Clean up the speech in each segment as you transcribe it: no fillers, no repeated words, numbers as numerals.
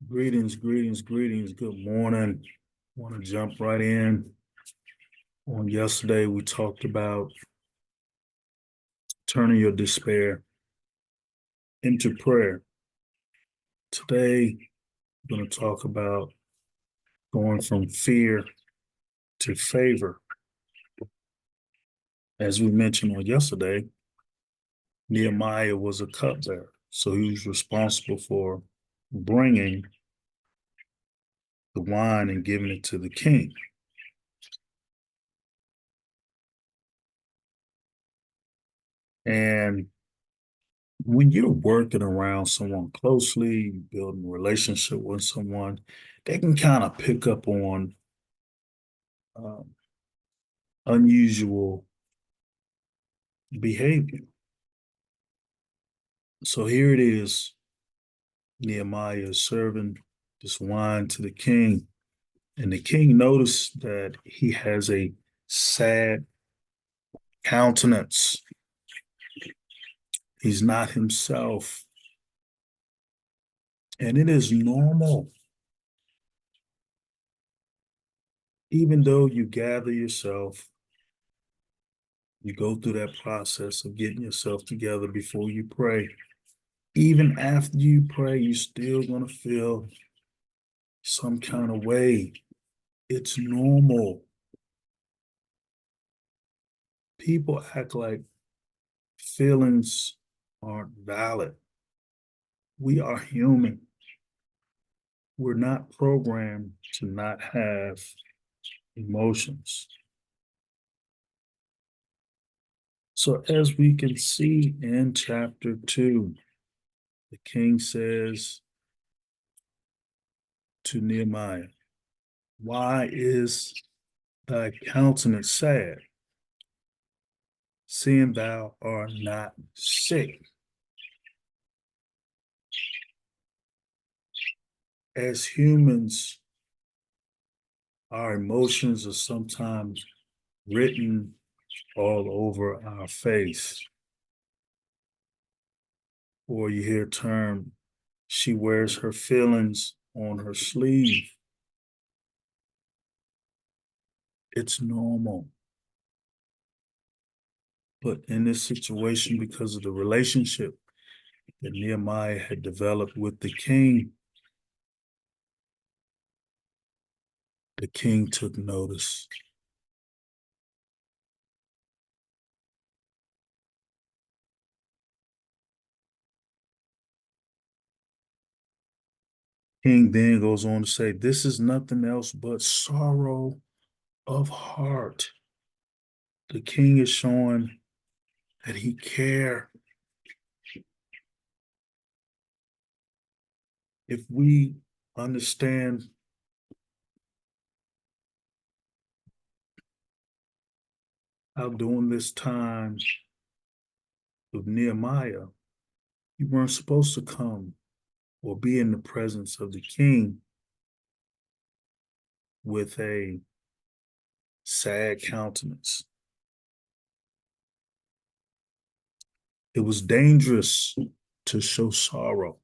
Greetings, greetings, greetings. Good morning. Want to jump right in. On yesterday, we talked about turning your despair into prayer. Today, we're going to talk about going from fear to favor. As we mentioned on yesterday, Nehemiah was a cupbearer, so he was responsible for bringing the wine and giving it to the king. And when you're working around someone closely, building a relationship with someone, they can kind of pick up on um, unusual behavior. So here it is, Nehemiah is serving this wine to the king, and the king noticed that he has a sad countenance. He's not himself. And it is normal. Even though you gather yourself, you go through that process of getting yourself together before you pray. Even after you pray, you're still going to feel some kind of way. It's normal. People act like feelings aren't valid. We are human. We're not programmed to not have emotions. So, as we can see in chapter 2, the king says to Nehemiah, "Why is thy countenance sad, seeing thou art not sick?" As humans, our emotions are sometimes written all over our face. Or you hear a term, she wears her feelings on her sleeve. It's normal. But in this situation, because of the relationship that Nehemiah had developed with the king took notice. King then goes on to say, "This is nothing else but sorrow of heart." The king is showing that he cares. If we understand how during this time of Nehemiah, you weren't supposed to come or be in the presence of the king with a sad countenance. It was dangerous to show sorrow.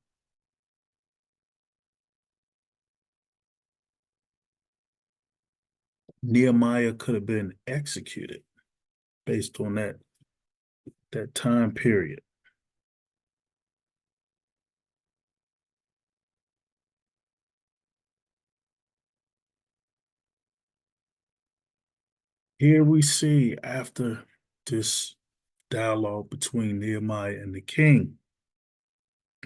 Nehemiah could have been executed based on that time period. Here we see, after this dialogue between Nehemiah and the king,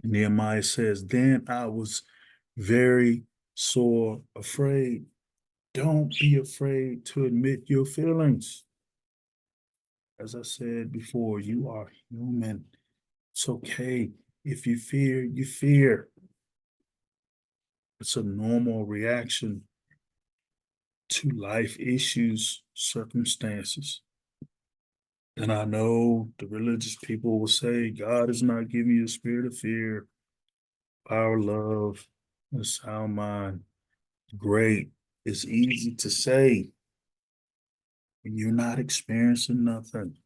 Nehemiah says, "Then I was very sore afraid." Don't be afraid to admit your feelings. As I said before, you are human. It's okay. If you fear, you fear. It's a normal reaction to life issues, circumstances. And I know the religious people will say, God is not giving you a spirit of fear, power, love, and a sound mind. Great. It's easy to say when you're not experiencing nothing.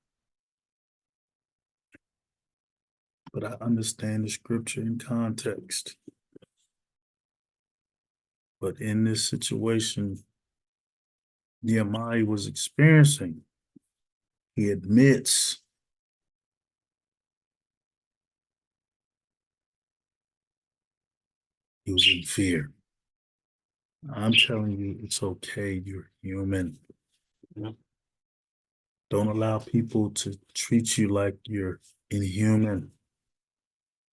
But I understand the scripture in context. But in this situation Nehemiah was experiencing, he admits he was in fear. I'm telling you, it's okay. You're human. Don't allow people to treat you like you're inhuman.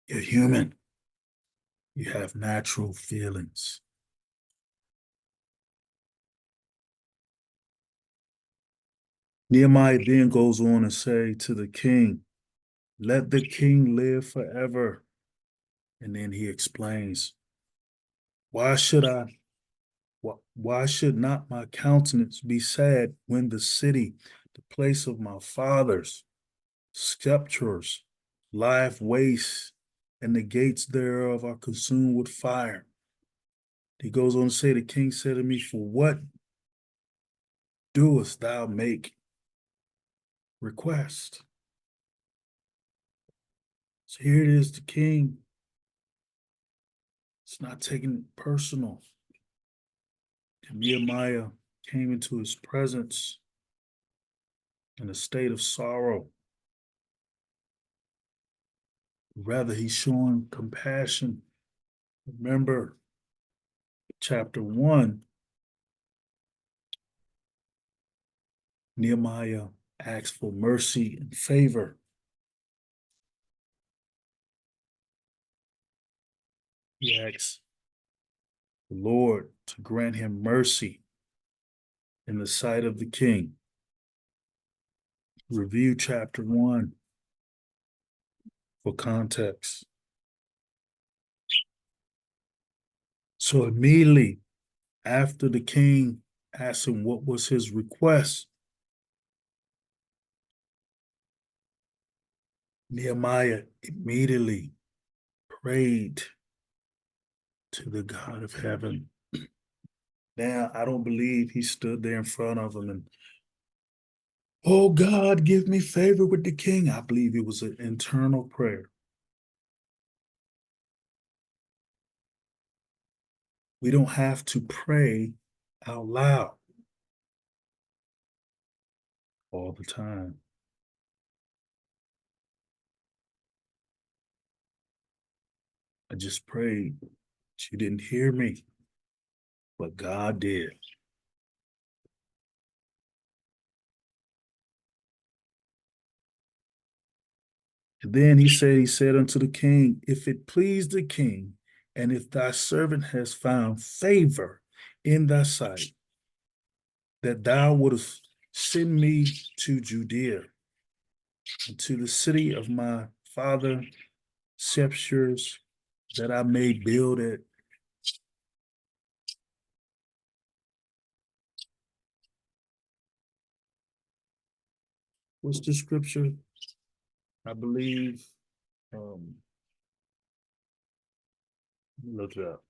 You're human. You have natural feelings. Nehemiah then goes on and say to the king, let the king live forever. And then he explains, why should not my countenance be sad when the city, the place of my fathers, scepters, lieth waste, and the gates thereof are consumed with fire? He goes on to say, the king said to me, for what doest thou make request? So here it is, the king. It's not taking it personal. And Nehemiah came into his presence in a state of sorrow. Rather, he's showing compassion. Remember, chapter 1, Nehemiah asks for mercy and favor. He asks the Lord to grant him mercy in the sight of the king. Review chapter 1 for context. So immediately after the king asked him what was his request, Nehemiah immediately prayed to the God of heaven. Now, I don't believe he stood there in front of him and, oh God, give me favor with the king. I believe it was an internal prayer. We don't have to pray out loud all the time. I just prayed. She didn't hear me, but God did. And then he said unto the king, if it please the king, and if thy servant has found favor in thy sight, that thou wouldest send me to Judea, and to the city of my father Shepshurs, that I may build it. What's the scripture? I believe, look it up.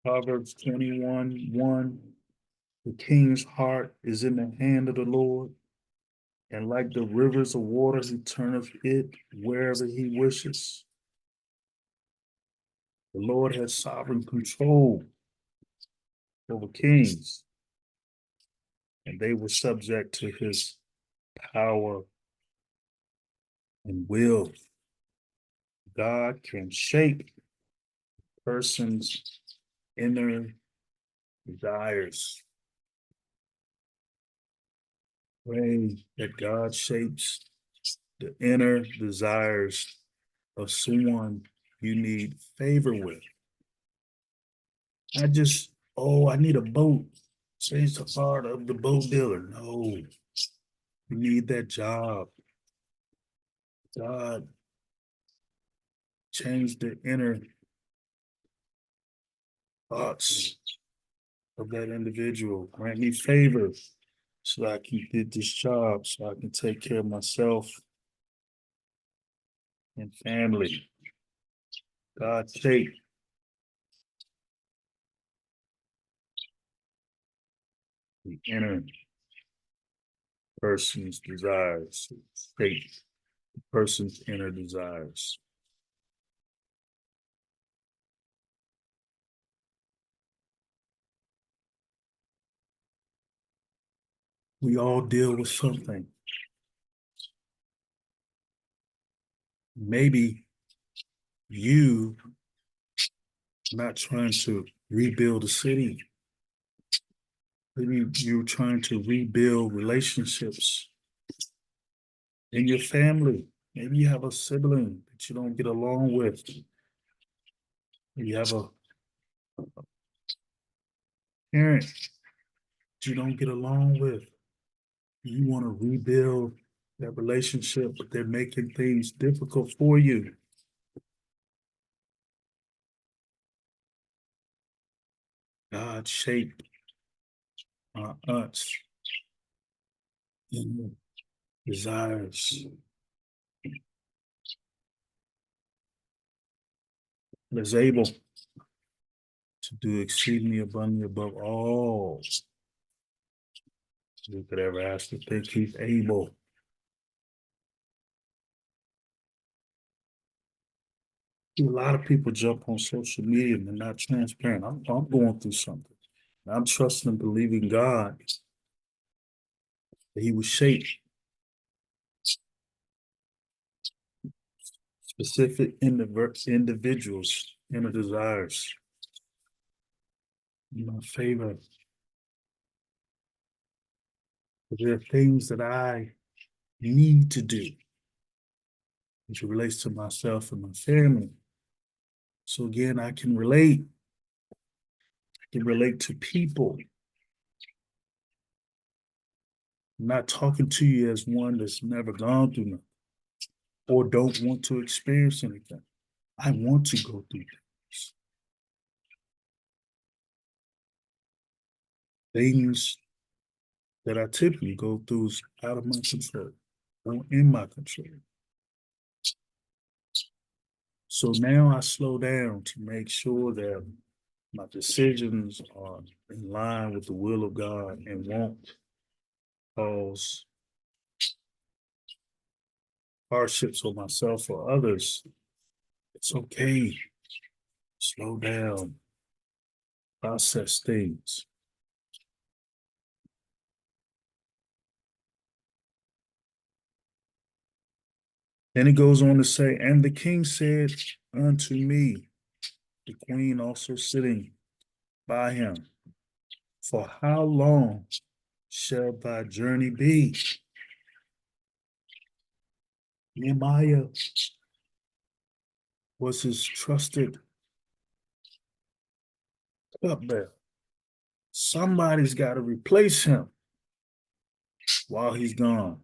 Proverbs 21:1. The king's heart is in the hand of the Lord, and like the rivers of water, he turneth it wherever he wishes. The Lord has sovereign control over kings, and they were subject to his power and will. God can shape person's inner desires. Pray that God shapes the inner desires of someone you need favor with. I need a boat. Change the heart of the boat dealer. No, you need that job. God, change the inner thoughts of that individual. Grant me favor so I can get this job, so I can take care of myself and family. God, take the inner person's desires, shape the person's inner desires. We all deal with something. Maybe you not trying to rebuild a city. Maybe you're trying to rebuild relationships in your family. Maybe you have a sibling that you don't get along with. You have a parent that you don't get along with. You want to rebuild that relationship, but they're making things difficult for you. God shaped our hearts and desires. And is able to do exceedingly abundantly above all we could ever ask to think. He's able. A lot of people jump on social media and they're not transparent. I'm going through something. I'm trusting and believing God that He will shape specific individuals' inner desires in my favor. But there are things that I need to do, which relates to myself and my family. So again, I can relate. I can relate to people. I'm not talking to you as one that's never gone through nothing or don't want to experience anything. I want to go through things that I typically go through is out of my control or in my control. So now I slow down to make sure that my decisions are in line with the will of God and won't cause hardships on myself or others. It's okay. Slow down, process things. Then it goes on to say, and the king said unto me, the queen also sitting by him, for how long shall thy journey be? Nehemiah was his trusted cupbearer. Somebody's got to replace him while he's gone.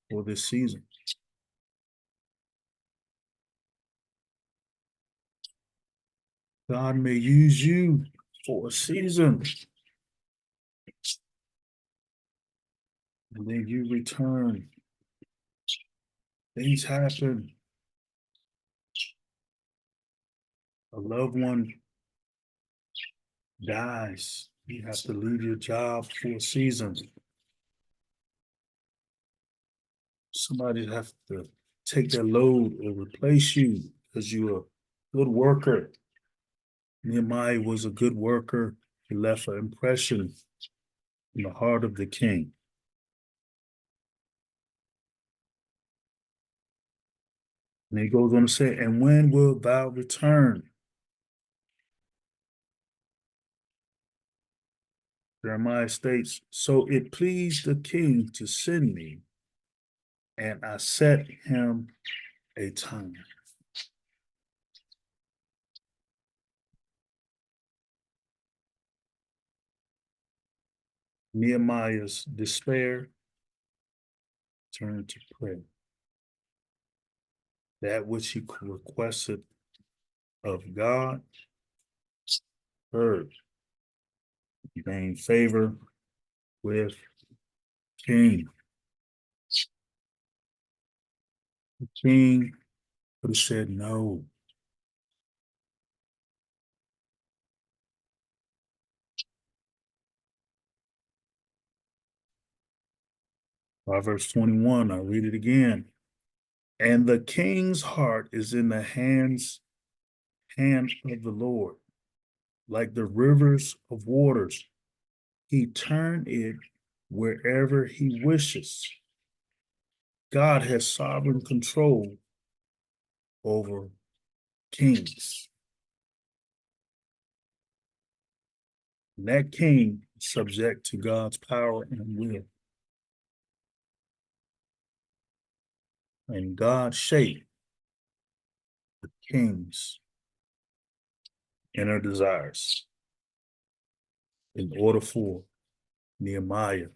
For this season. God may use you for a season. And then you return. Things happen. A loved one dies. You have to leave your job for a season. Somebody has to take that load or replace you because you're a good worker. Nehemiah was a good worker. He left an impression in the heart of the king. And he goes on to say, and when wilt thou return? Jeremiah states, so it pleased the king to send me, and I set him a time. Nehemiah's despair turned to prayer. That which he requested of God heard. He gained favor with king. The king could have said no. Proverbs 21, I'll read it again. And the king's heart is in the hand of the Lord, like the rivers of waters. He turned it wherever he wishes. God has sovereign control over kings. And that king is subject to God's power and will. And God shaped the king's inner desires in order for Nehemiah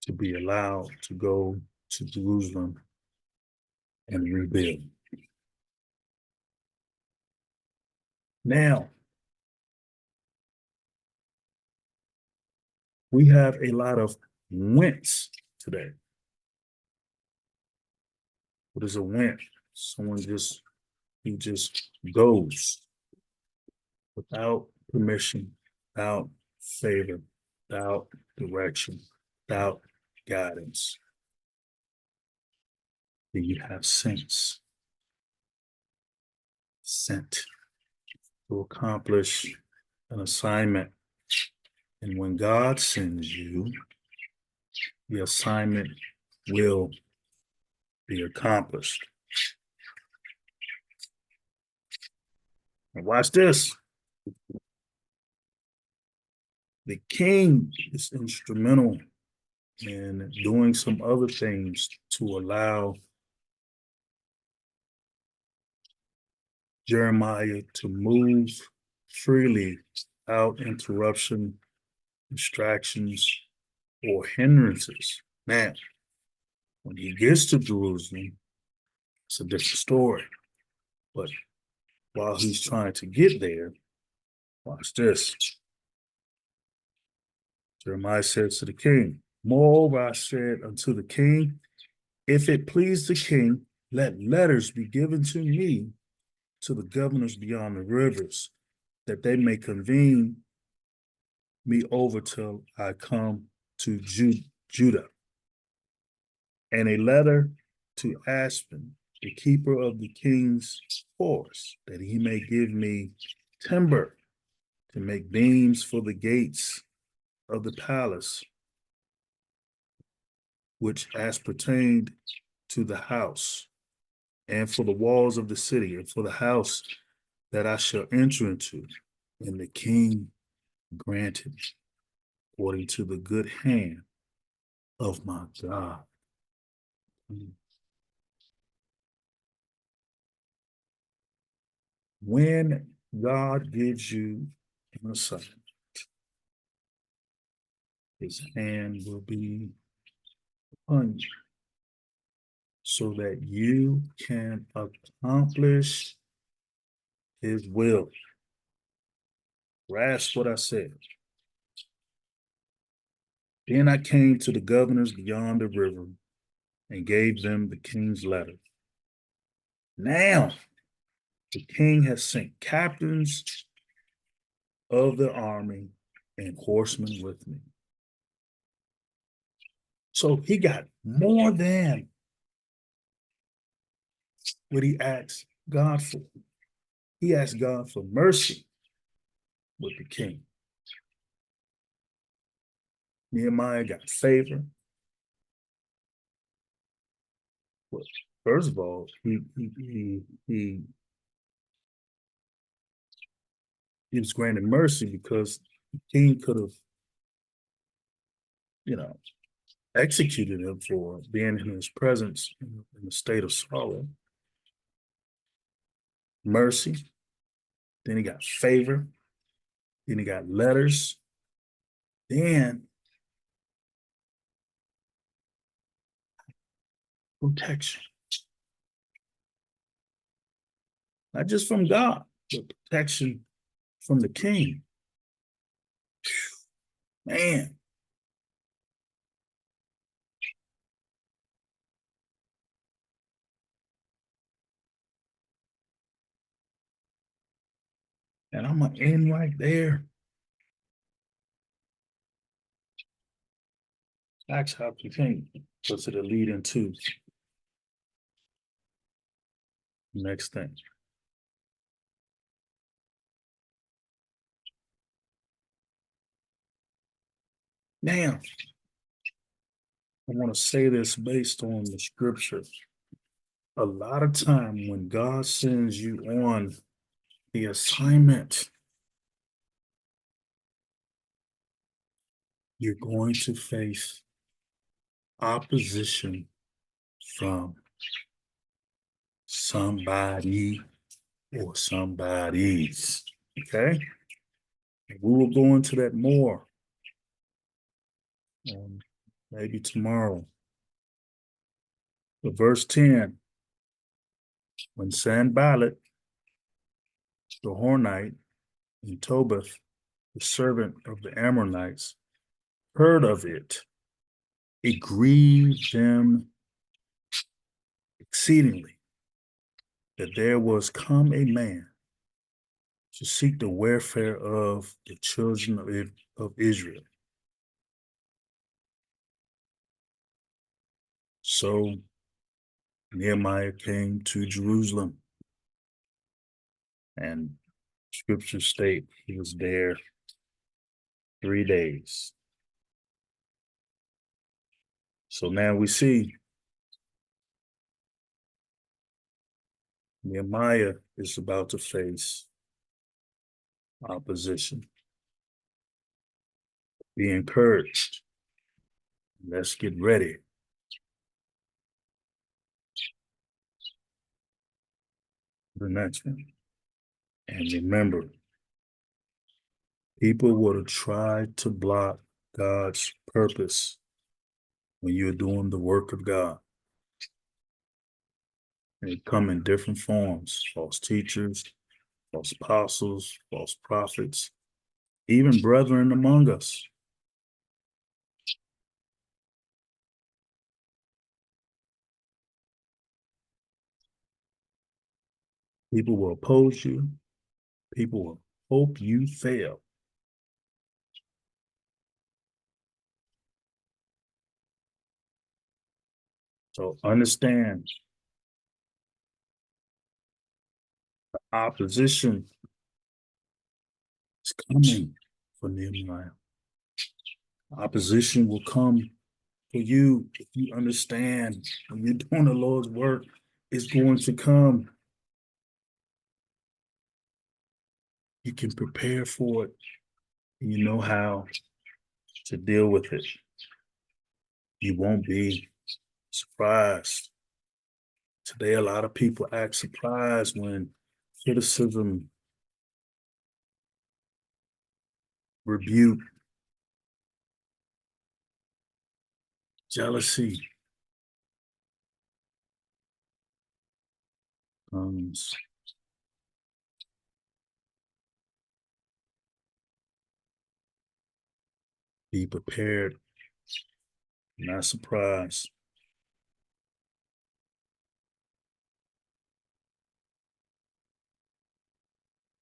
to be allowed to go to Jerusalem and rebuild. Now, we have a lot of whence today. What is a went? Someone he just goes without permission, without favor, without direction, without guidance. Then you have sense, sent to accomplish an assignment. And when God sends you, the assignment will be accomplished. And watch this. The king is instrumental in doing some other things to allow Jeremiah to move freely without interruption, distractions, or hindrances. Now, when he gets to Jerusalem, it's a different story. But while he's trying to get there, watch this. Jeremiah says to the king, moreover, I said unto the king, if it please the king, let letters be given to me to the governors beyond the rivers, that they may convene me over till I come to Judah. And a letter to Aspen, the keeper of the king's forest, that he may give me timber to make beams for the gates of the palace, which as pertained to the house, and for the walls of the city, and for the house that I shall enter into. And the king granted, according to the good hand of my God. When God gives you an assignment, his hand will be upon you so that you can accomplish his will. Grasp what I said. Then I came to the governors beyond the river and gave them the king's letter. Now, the king has sent captains of the army and horsemen with me. So he got more than what he asked God for. He asked God for mercy with the king. Nehemiah got favor. Well, first of all, he was granted mercy because the king could have, executed him for being in his presence in a state of sorrow. Mercy. Then he got favor. Then he got letters. Then protection. Not just from God, but protection from the king. Man. And I'm going to end right there. Acts chapter 10, because it'll lead into the next thing. Now, I want to say this based on the scripture. A lot of time when God sends you on the assignment, you're going to face opposition from somebody or somebody's. Okay? And we will go into that more maybe tomorrow. But verse 10, when Sanballat, the Hornite, and Tobiah, the servant of the Ammonites, heard of it, it grieved them exceedingly that there was come a man to seek the welfare of the children of Israel. So Nehemiah came to Jerusalem, and scriptures state he was there 3 days. So now we see Nehemiah is about to face opposition. Be encouraged. Let's get ready. The next one. And remember, people would have tried to block God's purpose when you're doing the work of God. They come in different forms: false teachers, false apostles, false prophets, even brethren among us. People will oppose you. People will hope you fail. So understand, opposition is coming for Nehemiah. Opposition will come for you if you understand when you're doing the Lord's work, it's going to come. You can prepare for it, and you know how to deal with it. You won't be surprised. Today, a lot of people act surprised when criticism, rebuke, jealousy comes. Be prepared, not surprised.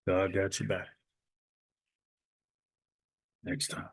God got you back. Next time.